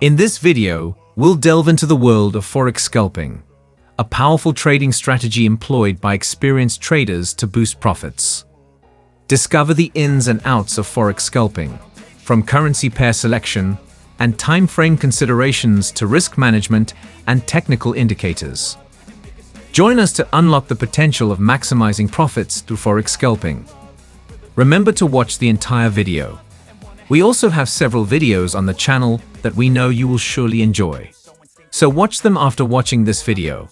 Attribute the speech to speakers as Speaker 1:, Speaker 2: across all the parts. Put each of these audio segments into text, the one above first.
Speaker 1: In this video, we'll delve into the world of Forex Scalping, a powerful trading strategy employed by experienced traders to boost profits. Discover the ins and outs of Forex Scalping, from currency pair selection and time frame considerations to risk management and technical indicators. Join us to unlock the potential of maximizing profits through Forex Scalping. Remember to watch the entire video. We also have several videos on the channel that we know you will surely enjoy. So watch them after watching this video.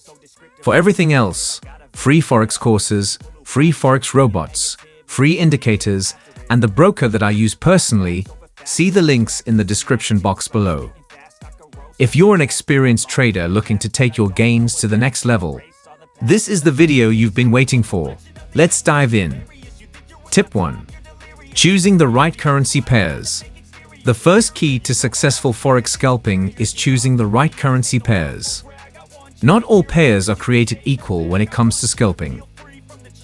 Speaker 1: For everything else, free Forex courses, free Forex robots, free indicators, and the broker that I use personally, see the links in the description box below. If you're an experienced trader looking to take your gains to the next level, this is the video you've been waiting for. Let's dive in. Tip 1. Choosing the right currency pairs. The first key to successful Forex scalping is choosing the right currency pairs. Not all pairs are created equal when it comes to scalping.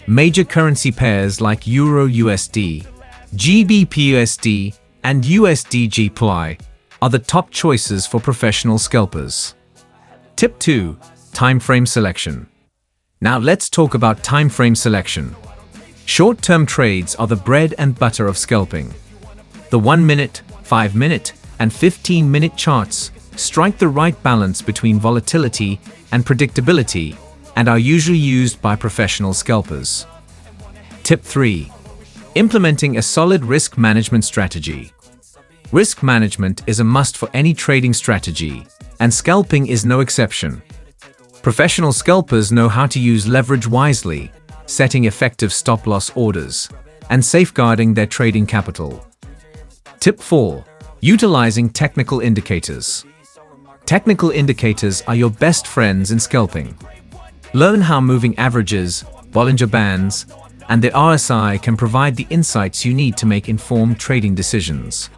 Speaker 1: Major currency pairs like Euro-USD, GBP-USD, and USD-GPY are the top choices for professional scalpers. Tip 2. Time frame selection. Now let's talk about time frame selection. Short-term trades are the bread and butter of scalping. The 1-minute, 5-minute, and 15-minute charts strike the right balance between volatility and predictability and are usually used by professional scalpers. Tip 3. Implementing a solid risk management strategy. Risk management is a must for any trading strategy, and scalping is no exception. Professional scalpers know how to use leverage wisely, setting effective stop-loss orders, and safeguarding their trading capital. Tip 4. Utilizing technical indicators. Technical indicators are your best friends in scalping. Learn how moving averages, Bollinger Bands, and the RSI can provide the insights you need to make informed trading decisions.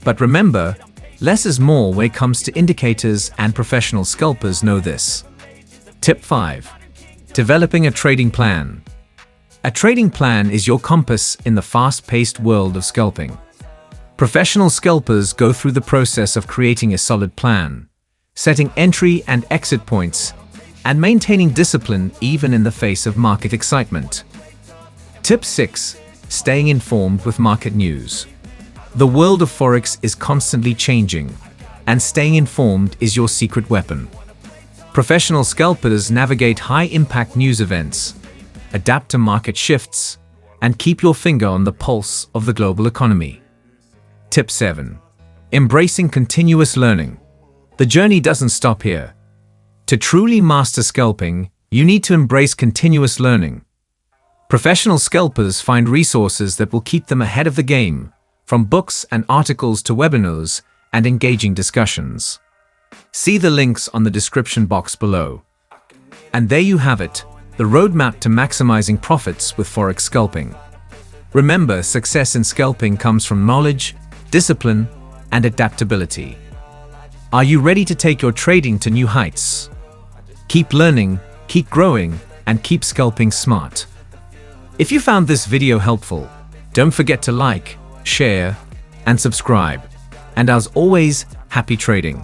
Speaker 1: But remember, less is more when it comes to indicators, and professional scalpers know this. Tip 5. Developing a trading plan. A trading plan is your compass in the fast-paced world of scalping. Professional scalpers go through the process of creating a solid plan, setting entry and exit points, and maintaining discipline even in the face of market excitement. Tip 6. Staying informed with market news. The world of Forex is constantly changing, and staying informed is your secret weapon. Professional scalpers navigate high-impact news events, adapt to market shifts, and keep your finger on the pulse of the global economy. Tip 7. Embracing continuous learning. The journey doesn't stop here. To truly master scalping, you need to embrace continuous learning. Professional scalpers find resources that will keep them ahead of the game, from books and articles to webinars and engaging discussions. See the links on the description box below. And there you have it, the roadmap to maximizing profits with Forex scalping. Remember, success in scalping comes from knowledge, discipline, and adaptability. Are you ready to take your trading to new heights? Keep learning, keep growing, and keep scalping smart. If you found this video helpful, don't forget to like, share, and subscribe. And as always, happy trading!